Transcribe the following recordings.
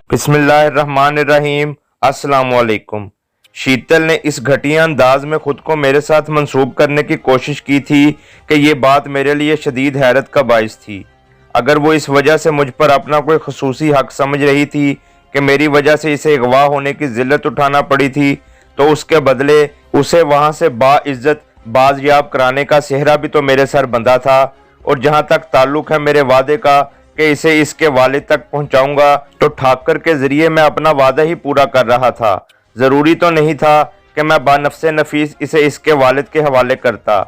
बिस्मिल्लाहिर्रहमानिर्रहीम। अस्सलाम वालेकुम। शीतल ने इस घटिया अंदाज में खुद को मेरे साथ मंसूब करने की कोशिश की थी कि ये बात मेरे लिए शदीद हैरत का बाइस थी। अगर वो इस वजह से मुझ पर अपना कोई खसूसी हक समझ रही थी कि मेरी वजह से इसे अगवा होने की जिल्लत उठाना पड़ी थी, तो उसके बदले उसे वहाँ से बाइज्जत बाजियाब कराने का सेहरा भी तो मेरे सर बंधा था। और जहाँ तक ताल्लुक है मेरे वादे का कि इसे इसके वालिद तक पहुंचाऊंगा, तो ठाकर के जरिए मैं अपना वादा ही पूरा कर रहा था। ज़रूरी तो नहीं था कि मैं बानफ्से नफीस इसे इसके वालिद के हवाले करता।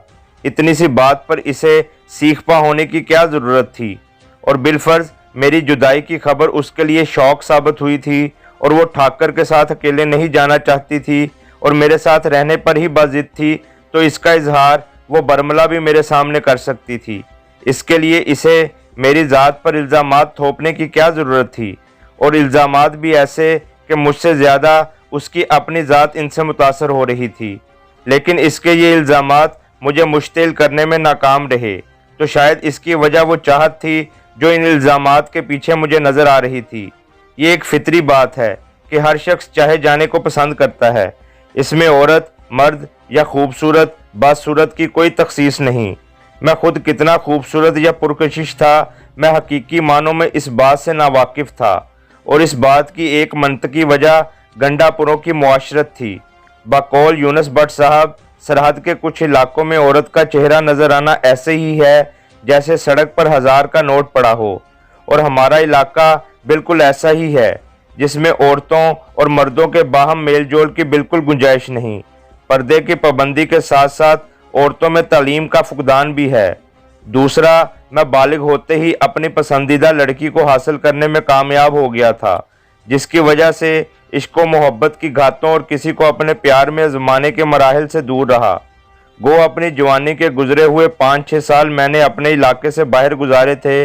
इतनी सी बात पर इसे सीखपा होने की क्या ज़रूरत थी। और बिलफर्ज मेरी जुदाई की खबर उसके लिए शौक साबित हुई थी और वो ठाकर के साथ अकेले नहीं जाना चाहती थी और मेरे साथ रहने पर ही बाजिद थी, तो इसका इजहार वो बरमला भी मेरे सामने कर सकती थी। इसके लिए इसे मेरी ज़ात पर इल्ज़ामात थोपने की क्या ज़रूरत थी, और इल्ज़ामात भी ऐसे कि मुझसे ज़्यादा उसकी अपनी ज़ात इनसे मुतासर हो रही थी। लेकिन इसके ये इल्ज़ामात मुझे मुश्तिल करने में नाकाम रहे, तो शायद इसकी वजह वो चाहत थी जो इन इल्ज़ामात के पीछे मुझे नज़र आ रही थी। ये एक फितरी बात है कि हर शख्स चाहे जाने को पसंद करता है। इसमें औरत, मर्द या खूबसूरत बदसूरत की कोई तखसीस नहीं। मैं खुद कितना खूबसूरत या पुरकशिश था, मैं हकीकी मानों में इस बात से नावाकिफ था, और इस बात की एक मंतकी वजह गंडापुरों की मुआशरत थी। बकौल यूनुस भट्ट साहब, सरहद के कुछ इलाकों में औरत का चेहरा नजर आना ऐसे ही है जैसे सड़क पर 1000 का नोट पड़ा हो, और हमारा इलाका बिल्कुल ऐसा ही है जिसमें औरतों और मर्दों के बाहम मेल जोल की बिल्कुल गुंजाइश नहीं। पर्दे की पाबंदी के साथ साथ औरतों में तालीम का फुकदान भी है। दूसरा, मैं बालिग होते ही अपनी पसंदीदा लड़की को हासिल करने में कामयाब हो गया था, जिसकी वजह से इश्क व मोहब्बत की घातों और किसी को अपने प्यार में आजमाने के मराहिल से दूर रहा। गो अपनी जवानी के गुजरे हुए 5-6 साल मैंने अपने इलाके से बाहर गुजारे थे,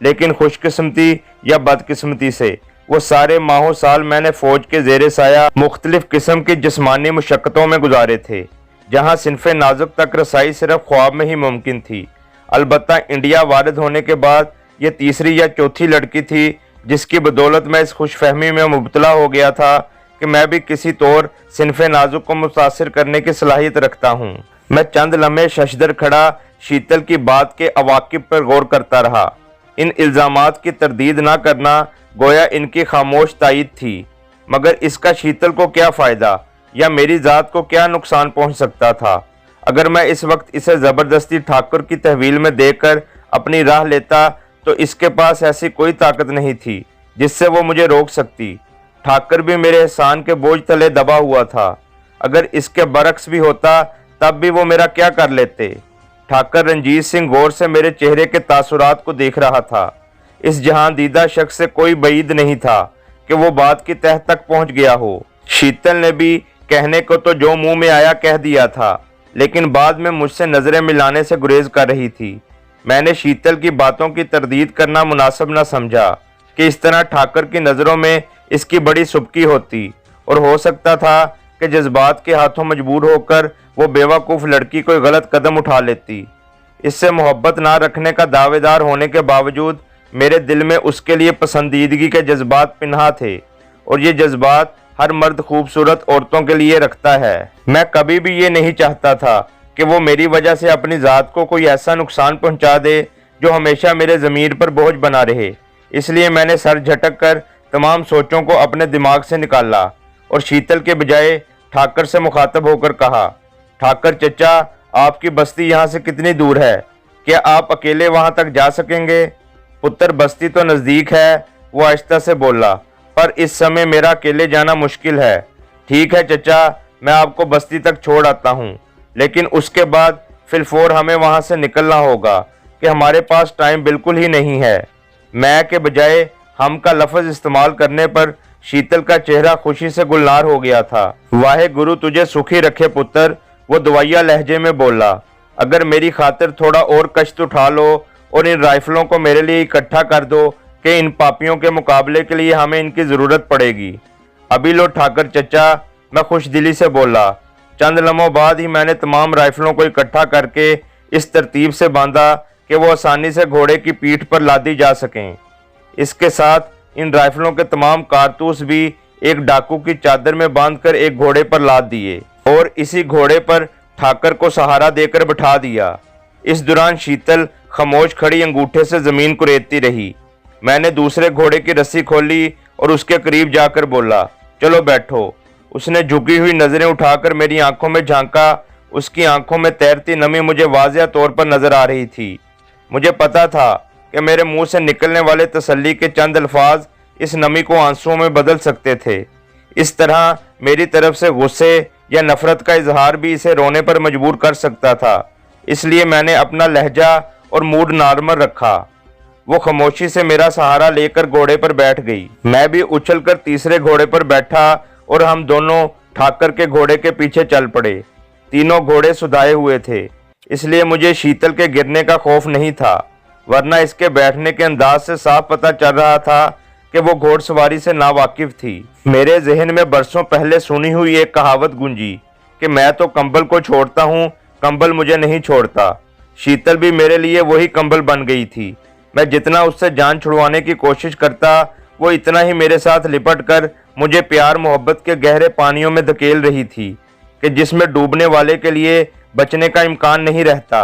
लेकिन खुशकिस्मती या बदकिस्मती से वो सारे माहों साल मैंने फौज के जेरे साया मुख्तलिफ किस्म की जिस्मानी मुशक्क़तों में गुजारे थे, जहाँ सिनफ़े नाजुक तक रसाई सिर्फ ख्वाब में ही मुमकिन थी। अलबत्ता इंडिया वारिद होने के बाद ये तीसरी या चौथी लड़की थी जिसकी बदौलत मैं इस खुशफहमी में मुब्तला हो गया था कि मैं भी किसी तौर सिनफ़े नाजुक को मुतासिर करने की सलाहियत रखता हूँ। मैं चंद लम्हे शशदर खड़ा शीतल की बात के अवाकिब पर गौर करता रहा। इन इल्ज़ामात की तरदीद ना करना गोया इनकी खामोश तायीद थी, मगर इसका शीतल को क्या फ़ायदा या मेरी ज़ात को क्या नुकसान पहुंच सकता था। अगर मैं इस वक्त इसे ज़बरदस्ती ठाकुर की तहवील में देकर अपनी राह लेता, तो इसके पास ऐसी कोई ताकत नहीं थी जिससे वो मुझे रोक सकती। ठाकुर भी मेरे एहसान के बोझ तले दबा हुआ था। अगर इसके बरक्स भी होता तब भी वो मेरा क्या कर लेते। ठाकुर रंजीत सिंह गौर से मेरे चेहरे के तासुरात को देख रहा था। इस जहां दीदा शख्स से कोई बईद नहीं था कि वो बात की तह तक पहुंच गया हो। शीतल ने भी कहने को तो जो मुंह में आया कह दिया था, लेकिन बाद में मुझसे नजरें मिलाने से गुरेज कर रही थी। मैंने शीतल की बातों की तरदीद करना मुनासिब न समझा कि इस तरह ठाकुर की नज़रों में इसकी बड़ी सुबकी होती, और हो सकता था कि जज्बात के हाथों मजबूर होकर वो बेवकूफ़ लड़की कोई गलत कदम उठा लेती। इससे मोहब्बत ना रखने का दावेदार होने के बावजूद मेरे दिल में उसके लिए पसंदीदगी के जज्बात पिन्हा थे, और ये जज्बात हर मर्द खूबसूरत औरतों के लिए रखता है। मैं कभी भी ये नहीं चाहता था कि वो मेरी वजह से अपनी ज़ात को कोई ऐसा नुकसान पहुंचा दे जो हमेशा मेरे ज़मीर पर बोझ बना रहे। इसलिए मैंने सर झटक कर तमाम सोचों को अपने दिमाग से निकाला और शीतल के बजाय ठाकुर से मुखातब होकर कहा, ठाकुर चचा, आपकी बस्ती यहाँ से कितनी दूर है? क्या आप अकेले वहाँ तक जा सकेंगे? पुत्र, बस्ती तो नज़दीक है, वो आहिस्ता से बोला, पर इस समय मेरा अकेले जाना मुश्किल है। ठीक है चचा, मैं आपको बस्ती तक छोड़ आता हूँ, लेकिन उसके बाद फिलफौर हमें वहाँ से निकलना होगा कि हमारे पास टाइम बिल्कुल ही नहीं है। मैं के बजाय हम का लफ्ज़ इस्तेमाल करने पर शीतल का चेहरा खुशी से गुलनार हो गया था। वाहे गुरु तुझे सुखी रखे पुत्र, वो दुआया लहजे में बोला। अगर मेरी खातिर थोड़ा और कष्ट उठा लो और इन राइफलों को मेरे लिए इकट्ठा कर दो कि इन पापियों के मुकाबले के लिए हमें इनकी ज़रूरत पड़ेगी। अभी लो ठाकुर चचा, मैं खुश दिली से बोला। चंद लम्हों बाद ही मैंने तमाम राइफलों को इकट्ठा करके इस तरतीब से बांधा कि वो आसानी से घोड़े की पीठ पर लादी जा सकें। इसके साथ इन राइफलों के तमाम कारतूस भी एक डाकू की चादर में बांधकर एक घोड़े पर लाद दिए और इसी घोड़े पर ठाकर को सहारा देकर बिठा दिया। इस दौरान शीतल खामोश खड़ी अंगूठे से जमीन कुरेदती रही। मैंने दूसरे घोड़े की रस्सी खोली और उसके करीब जाकर बोला, चलो बैठो। उसने झुकी हुई नजरें उठाकर मेरी आंखों में झांका। उसकी आंखों में तैरती नमी मुझे वाज़िह तौर पर नजर आ रही थी। मुझे पता था कि मेरे मुंह से निकलने वाले तसल्ली के चंद अल्फाज इस नमी को आंसुओं में बदल सकते थे। इस तरह मेरी तरफ से गुस्से या नफरत का इजहार भी इसे रोने पर मजबूर कर सकता था। इसलिए मैंने अपना लहजा और मूड नॉर्मल रखा। वो खामोशी से मेरा सहारा लेकर घोड़े पर बैठ गई। मैं भी उछलकर तीसरे घोड़े पर बैठा और हम दोनों ठाकर के घोड़े के पीछे चल पड़े। तीनों घोड़े सुधाए हुए थे, इसलिए मुझे शीतल के गिरने का खौफ नहीं था, वरना इसके बैठने के अंदाज से साफ पता चल रहा था कि वो घोड़सवारी से नावाकिफ थी। मेरे जहन में बरसों पहले सुनी हुई एक कहावत गूंजी कि मैं तो कंबल को छोड़ता हूँ, कंबल मुझे नहीं छोड़ता। शीतल भी मेरे लिए वही कंबल बन गई थी। मैं जितना उससे जान छुड़वाने की कोशिश करता, वो इतना ही मेरे साथ लिपट कर मुझे प्यार मोहब्बत के गहरे पानियों में धकेल रही थी कि जिसमें डूबने वाले के लिए बचने का इम्कान नहीं रहता।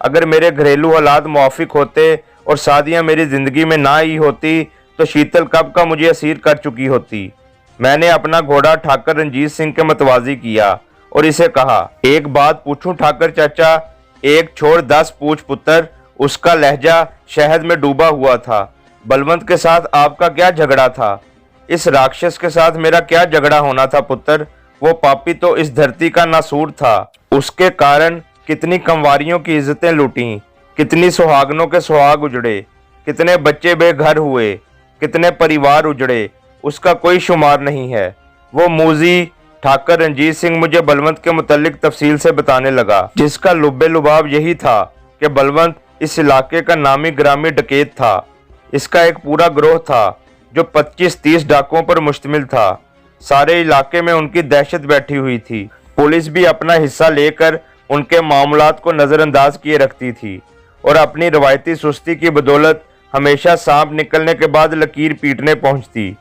अगर मेरे घरेलू हालात मुआफिक होते और शादियां मेरी ज़िंदगी में ना आई होती तो शीतल कब का मुझे असीर कर चुकी होती। मैंने अपना घोड़ा ठाकर रंजीत सिंह के मतवाजी किया और इसे कहा, एक बात पूछूं ठाकर चाचा, एक छोड़ 10 पूछ पुत्र। उसका लहजा शहद में डूबा हुआ था। बलवंत के साथ आपका क्या झगड़ा था? इस राक्षस के साथ मेरा क्या झगड़ा होना था पुत्र? वो पापी तो इस धरती का नासूर था। उसके कारण कितनी कंवारियों की इज्जतें लूटी, कितनी सुहागनों के सुहाग उजड़े, कितने बच्चे बेघर हुए, कितने परिवार उजड़े, उसका कोई शुमार नहीं है। वो मूजी ठाकर रंजीत सिंह मुझे बलवंत के मुतल्लिक तफसील से बताने लगा, जिसका लुब्बे लुबाब यही था कि बलवंत इस इलाके का नामी ग्रामी डकैत था। इसका एक पूरा गिरोह था जो 25-30 डाकुओं पर मुश्तमिल था। सारे इलाके में उनकी दहशत बैठी हुई थी। पुलिस भी अपना हिस्सा लेकर उनके मामलात को नज़रअंदाज किए रखती थी और अपनी रवायती सुस्ती की बदौलत हमेशा सांप निकलने के बाद लकीर पीटने पहुंचती।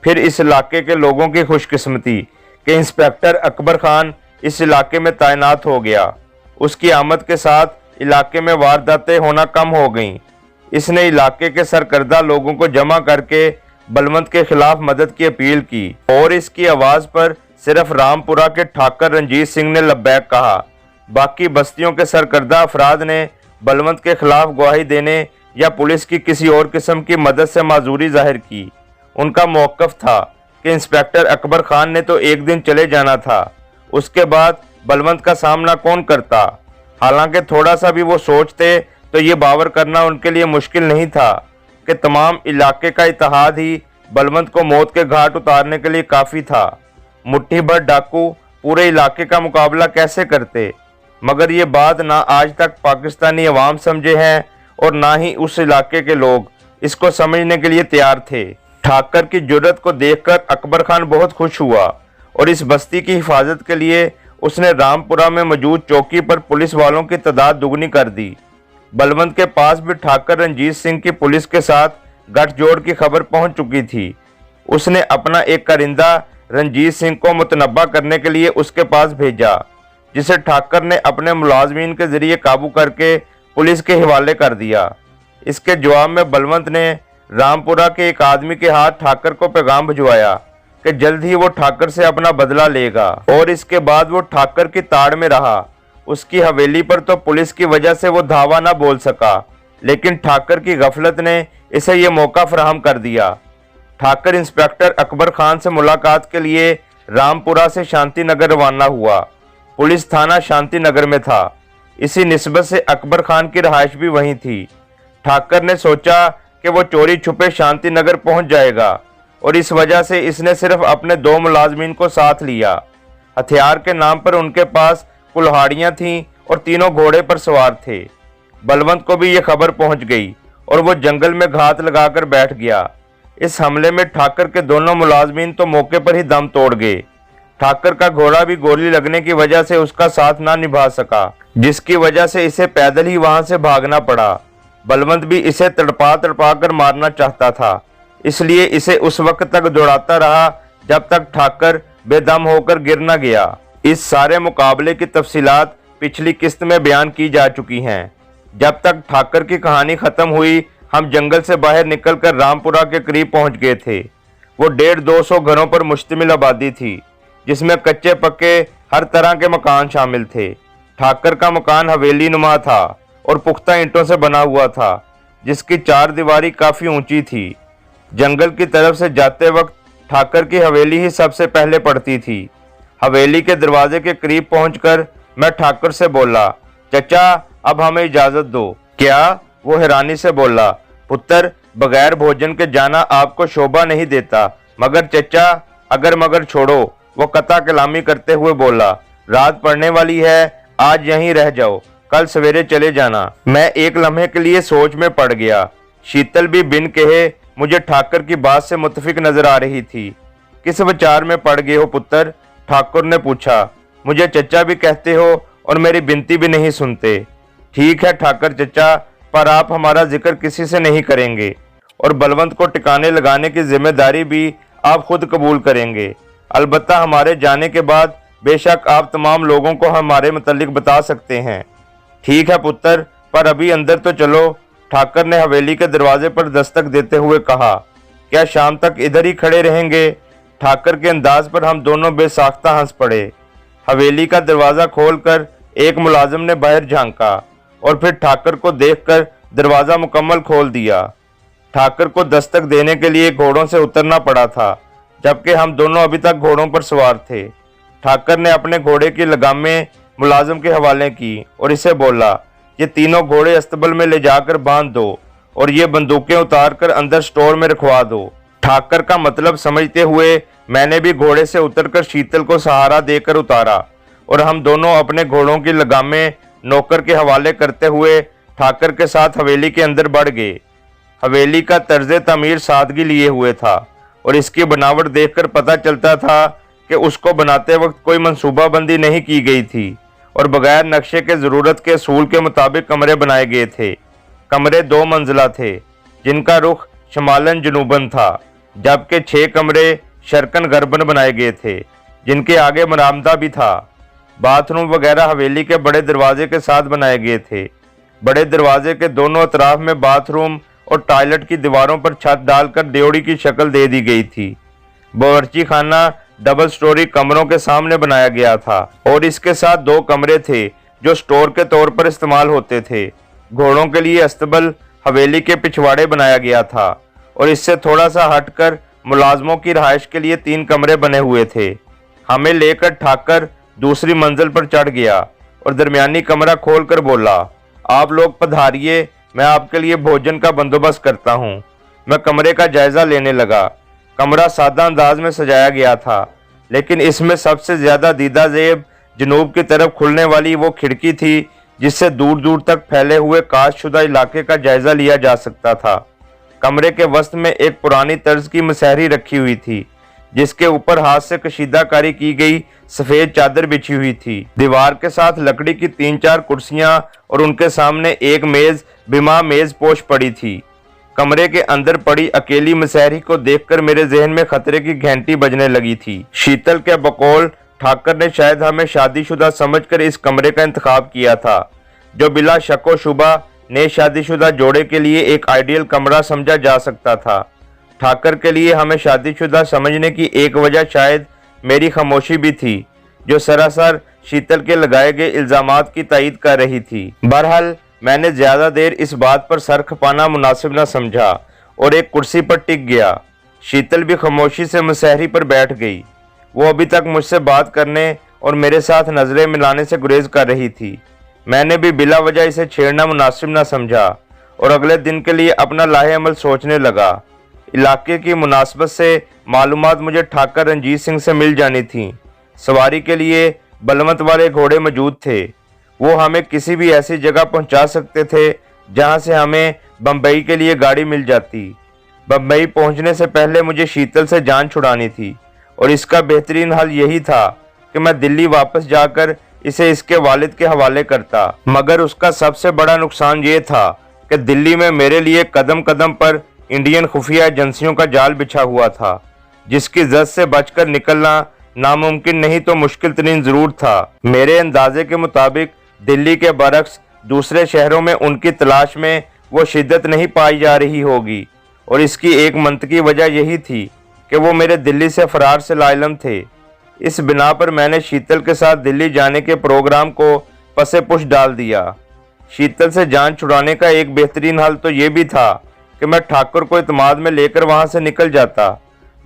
फिर इस इलाके के लोगों की खुशकिस्मती कि इंस्पेक्टर अकबर खान इस इलाके में तैनात हो गया। उसकी आमद के साथ इलाके में वारदातें होना कम हो गईं। इसने इलाके के सरकर्दा लोगों को जमा करके बलवंत के खिलाफ मदद की अपील की और इसकी आवाज़ पर सिर्फ रामपुरा के ठाकर रंजीत सिंह ने लब्बैक कहा। बाकी बस्तियों के सरकर्दा अफराद ने बलवंत के खिलाफ गवाही देने या पुलिस की किसी और किस्म की मदद से माजूरी जाहिर की। उनका मौक़िफ़ था कि इंस्पेक्टर अकबर खान ने तो एक दिन चले जाना था, उसके बाद बलवंत का सामना कौन करता। हालांकि थोड़ा सा भी वो सोचते तो ये बावर करना उनके लिए मुश्किल नहीं था कि तमाम इलाके का इत्तेहाद ही बलवंत को मौत के घाट उतारने के लिए काफ़ी था। मुट्ठी भर डाकू पूरे इलाके का मुकाबला कैसे करते? मगर ये बात ना आज तक पाकिस्तानी अवाम समझे हैं और ना ही उस इलाके के लोग इसको समझने के लिए तैयार थे। ठाकर की जुर्रत को देखकर अकबर खान बहुत खुश हुआ और इस बस्ती की हिफाजत के लिए उसने रामपुरा में मौजूद चौकी पर पुलिस वालों की तादाद दुगनी कर दी। बलवंत के पास भी ठाकर रंजीत सिंह की पुलिस के साथ गठजोड़ की खबर पहुंच चुकी थी। उसने अपना एक कारिंदा रंजीत सिंह को मुतनब्बा करने के लिए उसके पास भेजा, जिसे ठाकर ने अपने मुलाजमीन के जरिए काबू करके पुलिस के हवाले कर दिया। इसके जवाब में बलवंत ने रामपुरा के एक आदमी के हाथ ठाकर को पैगाम भिजवाया कि जल्द ही वो ठाकर से अपना बदला लेगा और इसके बाद वो ठाकर की ताड़ में रहा। उसकी हवेली पर तो पुलिस की वजह से वो धावा ना बोल सका, लेकिन ठाकर की गफलत ने इसे ये मौका फराहम कर दिया। ठाकर इंस्पेक्टर अकबर खान से मुलाकात के लिए रामपुरा से शांति नगर रवाना हुआ। पुलिस थाना शांति नगर में था। इसी निस्बत से अकबर खान की रहाइश भी वहीं थी। ठाकर ने सोचा कि वो चोरी छुपे शांति नगर पहुंच जाएगा और इस वजह से इसने सिर्फ अपने 2 मुलाजमीन को साथ लिया। हथियार के नाम पर उनके पास कुल्हाड़ियां थीं और तीनों घोड़े पर सवार थे। बलवंत को भी ये खबर पहुंच गई और वो जंगल में घात लगाकर बैठ गया। इस हमले में ठाकर के दोनों मुलाजमीन तो मौके पर ही दम तोड़ गए। ठाकर का घोड़ा भी गोली लगने की वजह से उसका साथ ना निभा सका, जिसकी वजह से इसे पैदल ही वहां से भागना पड़ा। बलवंत भी इसे तड़पा तड़पा कर मारना चाहता था। इसलिए इसे उस वक्त तक दौड़ाता रहा जब तक ठाकर बेदम होकर गिर न गया। इस सारे मुकाबले की तफसीलात पिछली किस्त में बयान की जा चुकी हैं। जब तक ठाकर की कहानी खत्म हुई, हम जंगल से बाहर निकलकर रामपुरा के करीब पहुंच गए थे। वो 150-200 घरों पर मुश्तमिल आबादी थी, जिसमें कच्चे पक्के हर तरह के मकान शामिल थे। ठाकर का मकान हवेली नुमा था और पुख्ता ईंटों से बना हुआ था, जिसकी 4 दीवारी काफी ऊंची थी। जंगल की तरफ से जाते वक्त ठाकर की हवेली ही सबसे पहले पड़ती थी। हवेली के दरवाजे के करीब पहुंचकर मैं ठाकर से बोला, चचा अब हमें इजाजत दो। क्या? वो हैरानी से बोला, पुत्र बगैर भोजन के जाना आपको शोभा नहीं देता। मगर चचा, अगर मगर छोड़ो। वो कता कलामी करते हुए बोला, रात पड़ने वाली है, आज यहीं रह जाओ, कल सवेरे चले जाना। मैं एक लम्हे के लिए सोच में पड़ गया। शीतल भी बिन कहे मुझे ठाकर की बात से मुत्तफिक नजर आ रही थी। किस विचार में पड़ गए हो पुत्र? ठाकुर ने पूछा। मुझे चचा भी कहते हो और मेरी बिनती भी नहीं सुनते। ठीक है ठाकर चचा, पर आप हमारा जिक्र किसी से नहीं करेंगे और बलवंत को टिकाने लगाने की जिम्मेदारी भी आप खुद कबूल करेंगे। अलबत्ता हमारे जाने के बाद बेशक आप तमाम लोगों को हमारे मुतल्लिक बता सकते हैं। ठीक है पुत्र, पर अभी अंदर तो चलो। ठाकर ने हवेली के दरवाजे पर दस्तक देते हुए कहा। क्या शाम तक इधर ही खड़े रहेंगे? ठाकर के अंदाज पर हम दोनों बेसाख्ता हंस पड़े। हवेली का दरवाजा खोलकर एक मुलाजिम ने बाहर झांका और फिर ठाकर को देखकर दरवाजा मुकम्मल खोल दिया। ठाकर को दस्तक देने के लिए घोड़ों से उतरना पड़ा था, जबकि हम दोनों अभी तक घोड़ों पर सवार थे। ठाकर ने अपने घोड़े की लगामें मुलाजिम के हवाले की और इसे बोला, ये तीनों घोड़े अस्तबल में ले जाकर बांध दो और ये बंदूकें उतार कर अंदर स्टोर में रखवा दो। ठाकर का मतलब समझते हुए मैंने भी घोड़े से उतरकर शीतल को सहारा देकर उतारा और हम दोनों अपने घोड़ों की लगामें नौकर के हवाले करते हुए ठाकर के साथ हवेली के अंदर बढ़ गए। हवेली का तर्ज तमीर सादगी लिए हुए था और इसकी बनावट देखकर पता चलता था कि उसको बनाते वक्त कोई मंसूबाबंदी नहीं की गई थी और बगैर नक्शे के ज़रूरत के असूल के मुताबिक कमरे बनाए गए थे। कमरे 2 मंजिला थे, जिनका रुख शमालन जनूबन था, जबकि 6 कमरे शर्कन गरबन बनाए गए थे, जिनके आगे बरामदा भी था। बाथरूम वगैरह हवेली के बड़े दरवाजे के साथ बनाए गए थे। बड़े दरवाजे के दोनों अतराफ में बाथरूम और टॉयलेट की दीवारों पर छत डालकर ड्योढ़ी की शक्ल दे दी गई थी। बावर्ची खाना डबल स्टोरी कमरों के सामने बनाया गया था और इसके साथ 2 कमरे थे जो स्टोर के तौर पर इस्तेमाल होते थे। घोड़ों के लिए अस्तबल हवेली के पिछवाड़े बनाया गया था और इससे थोड़ा सा हटकर मुलाजमों की रहाइश के लिए 3 कमरे बने हुए थे। हमें लेकर ठाकर दूसरी मंजिल पर चढ़ गया और दरमियानी कमरा खोलकर बोला, आप लोग पधारिए, मैं आपके लिए भोजन का बंदोबस्त करता हूँ। मैं कमरे का जायजा लेने लगा। कमरा सादा अंदाज में सजाया गया था, लेकिन इसमें सबसे ज्यादा दीदा जेब जनूब की तरफ खुलने वाली वो खिड़की थी जिससे दूर दूर तक फैले हुए काशशुदा इलाके का जायजा लिया जा सकता था। कमरे के वस्त में एक पुरानी तर्ज की मसहरी रखी हुई थी, जिसके ऊपर हाथ से कशीदाकारी की गई सफेद चादर बिछी हुई थी। दीवार के साथ लकड़ी की 3-4 कुर्सियां और उनके सामने एक मेज बिमा मेज पोश पड़ी थी। कमरे के अंदर पड़ी अकेली मसहरी को देखकर मेरे जहन में खतरे की घंटी बजने लगी थी। शीतल के बकौल ठाकर ने शायद हमें शादीशुदा समझकर इस कमरे का इंतखाब किया था, जो बिला शको शुबा नए शादीशुदा जोड़े के लिए एक आइडियल कमरा समझा जा सकता था। ठाकर के लिए हमें शादीशुदा समझने की एक वजह शायद मेरी खामोशी भी थी, जो सरासर शीतल के लगाए गए इल्जामात की तायीद कर रही थी। बहरहाल मैंने ज्यादा देर इस बात पर सर खपाना मुनासिब न समझा और एक कुर्सी पर टिक गया। शीतल भी खामोशी से मसहरी पर बैठ गई। वो अभी तक मुझसे बात करने और मेरे साथ नजरें मिलाने से गुरेज कर रही थी। मैंने भी बिला वजह इसे छेड़ना मुनासिब न समझा और अगले दिन के लिए अपना लाहे अमल सोचने लगा। इलाके की मुनासबत से मालूमात मुझे ठाकर रंजीत सिंह से मिल जानी थी। सवारी के लिए बलवंत वाले घोड़े मौजूद थे। वो हमें किसी भी ऐसी जगह पहुंचा सकते थे जहां से हमें बम्बई के लिए गाड़ी मिल जाती। बम्बई पहुंचने से पहले मुझे शीतल से जान छुड़ानी थी और इसका बेहतरीन हल यही था कि मैं दिल्ली वापस जाकर इसे इसके वालिद के हवाले करता। मगर उसका सबसे बड़ा नुकसान ये था कि दिल्ली में मेरे लिए कदम कदम पर इंडियन खुफिया एजेंसियों का जाल बिछा हुआ था, जिसकी जद से बचकर निकलना नामुमकिन नहीं तो मुश्किल तरीन जरूर था। मेरे अंदाजे के मुताबिक दिल्ली के बरक्स दूसरे शहरों में उनकी तलाश में वो शिद्दत नहीं पाई जा रही होगी, और इसकी एक मंतकी वजह यही थी कि वो मेरे दिल्ली से फरार से लाइलम थे। इस बिना पर मैंने शीतल के साथ दिल्ली जाने के प्रोग्राम को पसे पुश डाल दिया। शीतल से जान छुड़ाने का एक बेहतरीन हल तो ये भी था कि मैं ठाकुर को इत्माद में लेकर वहां से निकल जाता।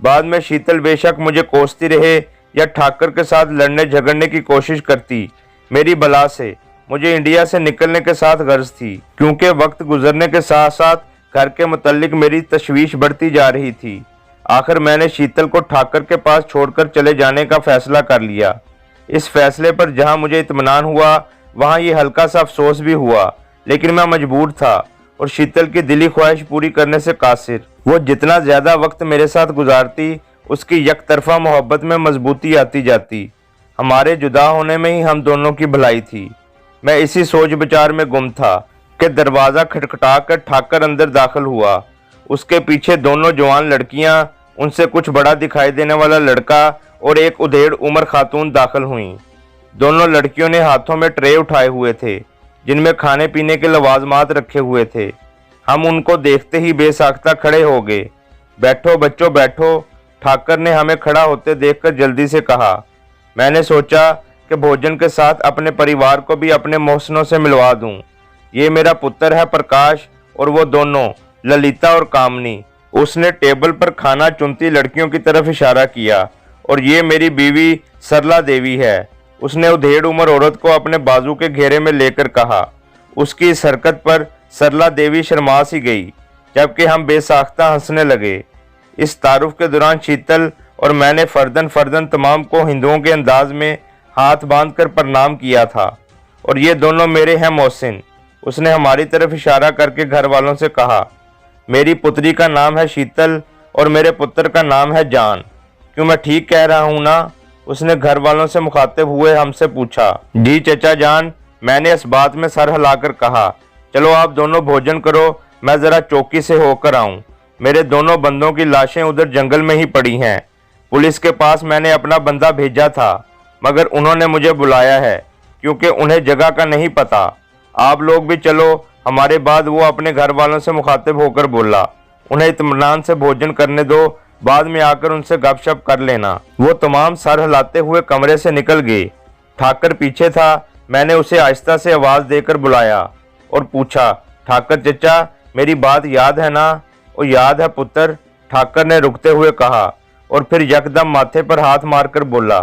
बाद में शीतल बेशक मुझे कोसती रहे या ठाकुर के साथ लड़ने झगड़ने की कोशिश करती, मेरी बला से मुझे इंडिया से निकलने के साथ गर्ज थी, क्योंकि वक्त गुजरने के साथ साथ घर के मुतल्लिक मेरी तशवीश बढ़ती जा रही थी। आखिर मैंने शीतल को ठाकुर के पास छोड़कर चले जाने का फैसला कर लिया। इस फैसले पर जहां मुझे इत्मीनान हुआ वहां ये हल्का सा अफसोस भी हुआ, लेकिन मैं मजबूर था और शीतल की दिली ख्वाहिश पूरी करने से कासिर। वो जितना ज्यादा वक्त मेरे साथ गुजारती, उसकी यकतरफा मोहब्बत में मजबूती आती जाती। हमारे जुदा होने में ही हम दोनों की भलाई थी। मैं इसी सोच विचार में गुम था कि दरवाज़ा खटखटा कर ठाकुर अंदर दाखिल हुआ। उसके पीछे दोनों जवान लड़कियां, उनसे कुछ बड़ा दिखाई देने वाला लड़का और एक उधेड़ उम्र खातून दाखिल हुईं। दोनों लड़कियों ने हाथों में ट्रे उठाए हुए थे, जिनमें खाने पीने के लवाजमात रखे हुए थे। हम उनको देखते ही बेसाख्ता खड़े हो गए। बैठो बच्चों बैठो, ठाकुर ने हमें खड़ा होते देखकर जल्दी से कहा। मैंने सोचा कि भोजन के साथ अपने परिवार को भी अपने मोहसिनों से मिलवा दूं। ये मेरा पुत्र है प्रकाश, और वो दोनों ललिता और कामनी। उसने टेबल पर खाना चुनती लड़कियों की तरफ इशारा किया। और ये मेरी बीवी सरला देवी है। उसने उधेड़ उम्र औरत को अपने बाजू के घेरे में लेकर कहा। उसकी इस हरकत पर सरला देवी शर्मा सी गई, जबकि हम बेसाख्ता हंसने लगे। इस तारुफ के दौरान शीतल और मैंने फर्दन फर्दन तमाम को हिंदुओं के अंदाज में हाथ बांधकर प्रणाम किया था। और ये दोनों मेरे हैं मोहसिन। उसने हमारी तरफ इशारा करके घर वालों से कहा, मेरी पुत्री का नाम है शीतल और मेरे पुत्र का नाम है जान। क्यों मैं ठीक कह रहा हूँ ना? उसने घर वालों से मुखातिब हुए हमसे पूछा। जी चचा जान, मैंने इस बात में सर हिलाकर कहा। चलो आप दोनों भोजन करो, मैं जरा चौकी से होकर आऊं। मेरे दोनों बंदों की लाशें उधर जंगल में ही पड़ी हैं। पुलिस के पास मैंने अपना बंदा भेजा था, मगर उन्होंने मुझे बुलाया है क्योंकि उन्हें जगह का नहीं पता। आप लोग भी चलो हमारे। बाद वो अपने घर वालों से मुखातिब होकर बोला, उन्हें इत्मीनान से भोजन करने दो, बाद में आकर उनसे गपशप कर लेना। वो तमाम सर हिलाते हुए कमरे से निकल गए। ठाकुर पीछे था। मैंने उसे आहिस्ता से आवाज देकर बुलाया और पूछा, ठाकुर चचा मेरी बात याद है ना? और याद है पुत्र, ठाकुर ने रुकते हुए कहा, और फिर यकदम माथे पर हाथ मारकर बोला,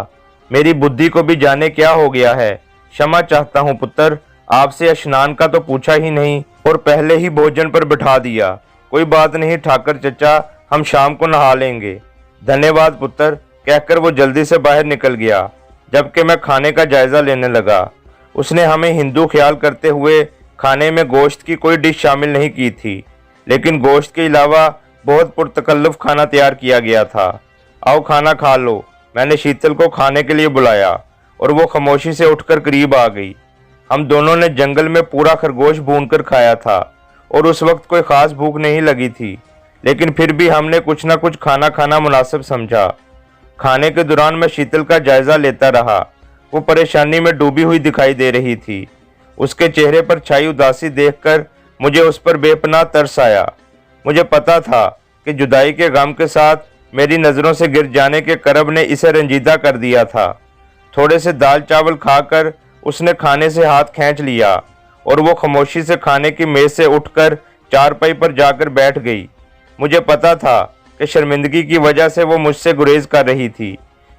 मेरी बुद्धि को भी जाने क्या हो गया है। क्षमा चाहता हूँ पुत्र, आपसे स्नान का तो पूछा ही नहीं और पहले ही भोजन पर बिठा दिया। कोई बात नहीं ठाकुर चचा, हम शाम को नहा लेंगे। धन्यवाद पुत्र, कहकर वो जल्दी से बाहर निकल गया, जबकि मैं खाने का जायजा लेने लगा। उसने हमें हिंदू ख्याल करते हुए खाने में गोश्त की कोई डिश शामिल नहीं की थी, लेकिन गोश्त के अलावा बहुत पुरतकल्लुफ खाना तैयार किया गया था। आओ खाना खा लो। मैंने शीतल को खाने के लिए बुलाया और वो खामोशी से उठकर करीब आ गई। हम दोनों ने जंगल में पूरा खरगोश भूनकर खाया था और उस वक्त कोई खास भूख नहीं लगी थी, लेकिन फिर भी हमने कुछ ना कुछ खाना मुनासिब समझा। खाने के दौरान मैं शीतल का जायजा लेता रहा। वो परेशानी में डूबी हुई दिखाई दे रही थी। उसके चेहरे पर छाई उदासी देखकर मुझे उस पर बेपनाह तरस आया। मुझे पता था कि जुदाई के गम के साथ मेरी नज़रों से गिर जाने के करब ने इसे रंजीदा कर दिया था। थोड़े से दाल चावल खाकर उसने खाने से हाथ खींच लिया और वो खामोशी से खाने की मेज से उठकर चारपाई पर जाकर बैठ गई। मुझे पता था कि शर्मिंदगी की वजह से वो मुझसे गुरेज कर रही थी।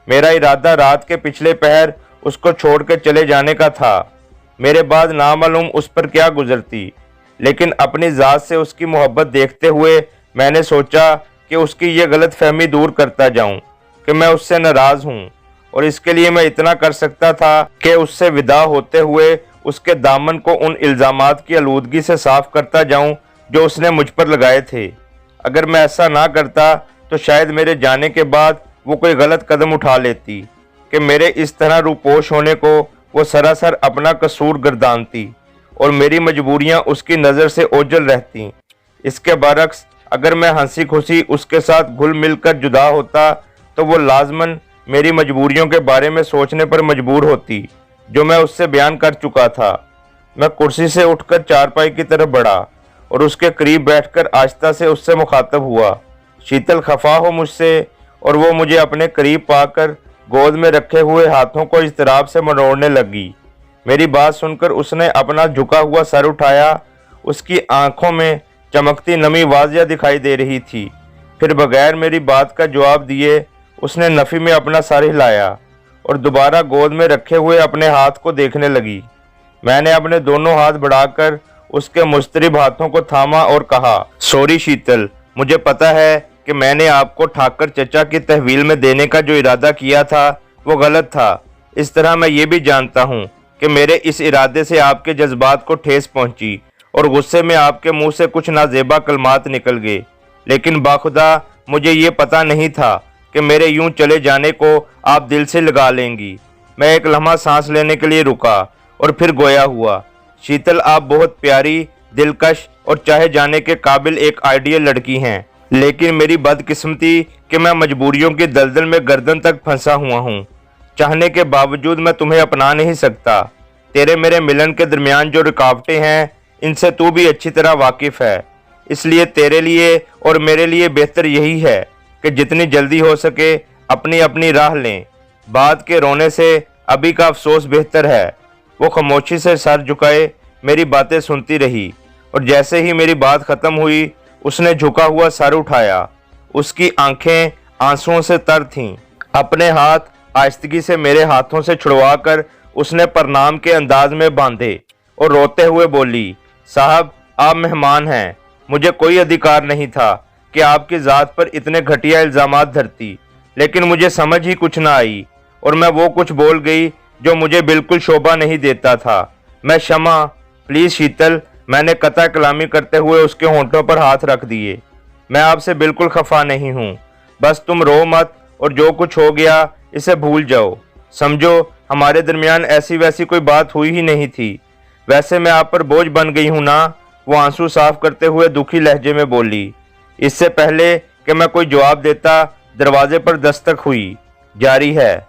मेरा इरादा रात के पिछले पहर उसको छोड़कर चले जाने का था। मेरे बाद नामालूम उस पर क्या गुजरती, लेकिन अपनी ज़ात से उसकी मोहब्बत देखते हुए मैंने सोचा कि उसकी ये गलत फहमी दूर करता जाऊं कि मैं उससे नाराज़ हूं, और इसके लिए मैं इतना कर सकता था कि उससे विदा होते हुए उसके दामन को उन इल्ज़ामात की आलूदगी से साफ करता जाऊं जो उसने मुझ पर लगाए थे। अगर मैं ऐसा ना करता तो शायद मेरे जाने के बाद वो कोई गलत कदम उठा लेती कि मेरे इस तरह रूपोश होने को वो सरासर अपना कसूर गर्दानती और मेरी मजबूरियां उसकी नज़र से ओझल रहती। इसके बरक्स अगर मैं हंसी खुशी उसके साथ घुल मिल कर जुदा होता तो वो लाजमन मेरी मजबूरियों के बारे में सोचने पर मजबूर होती, जो मैं उससे बयान कर चुका था। मैं कुर्सी से उठकर चारपाई की तरफ बढ़ा और उसके करीब बैठकर आहिस्ता से उससे मुखातब हुआ। शीतल खफा हो मुझसे और वो मुझे अपने करीब पाकर गोद में रखे हुए हाथों को इज़्तिराब से मरोड़ने लगी। मेरी बात सुनकर उसने अपना झुका हुआ सर उठाया। उसकी आंखों में चमकती नमी वाज़िया दिखाई दे रही थी। फिर बगैर मेरी बात का जवाब दिए उसने नफ़ी में अपना सर हिलाया और दोबारा गोद में रखे हुए अपने हाथ को देखने लगी। मैंने अपने दोनों हाथ बढ़ाकर उसके मुस्तरिब हाथों को थामा और कहा, सॉरी शीतल, मुझे पता है कि मैंने आपको ठाकर चचा की तहवील में देने का जो इरादा किया था वो गलत था। इस तरह मैं ये भी जानता हूँ कि मेरे इस इरादे से आपके जज्बात को ठेस पहुँची और गुस्से में आपके मुंह से कुछ नाजेबा कलमात निकल गए, लेकिन बाखुदा मुझे ये पता नहीं था कि मेरे यूं चले जाने को आप दिल से लगा लेंगी। मैं एक लम्हा सांस लेने के लिए रुका और फिर गोया हुआ, शीतल, आप बहुत प्यारी, दिलकश और चाहे जाने के काबिल एक आइडियल लड़की हैं, लेकिन मेरी बदकिस्मती कि मैं मजबूरियों की दलदल में गर्दन तक फंसा हुआ हूँ। चाहने के बावजूद मैं तुम्हें अपना नहीं सकता। तेरे मेरे मिलन के दरमियान जो रुकावटें हैं इनसे तू भी अच्छी तरह वाकिफ है। इसलिए तेरे लिए और मेरे लिए बेहतर यही है कि जितनी जल्दी हो सके अपनी अपनी राह लें। बाद के रोने से अभी का अफसोस बेहतर है। वो खामोशी से सर झुकाए मेरी बातें सुनती रही और जैसे ही मेरी बात खत्म हुई उसने झुका हुआ सर उठाया। उसकी आंखें आंसुओं से तर थीं। अपने हाथ आहिस्तगी से मेरे हाथों से छुड़वाकर उसने प्रणाम के अंदाज में बांधे और रोते हुए बोली, साहब, आप मेहमान हैं। मुझे कोई अधिकार नहीं था कि आपकी ज़ात पर इतने घटिया इल्ज़ामात धरती, लेकिन मुझे समझ ही कुछ ना आई और मैं वो कुछ बोल गई जो मुझे बिल्कुल शोभा नहीं देता था। मैं क्षमा, प्लीज़ शीतल, मैंने कता कलामी करते हुए उसके होंठों पर हाथ रख दिए। मैं आपसे बिल्कुल खफा नहीं हूँ, बस तुम रो मत और जो कुछ हो गया इसे भूल जाओ। समझो हमारे दरमियान ऐसी वैसी कोई बात हुई ही नहीं थी। वैसे मैं आप पर बोझ बन गई हूँ ना, वो आंसू साफ करते हुए दुखी लहजे में बोली। इससे पहले कि मैं कोई जवाब देता दरवाजे पर दस्तक हुई। जारी है।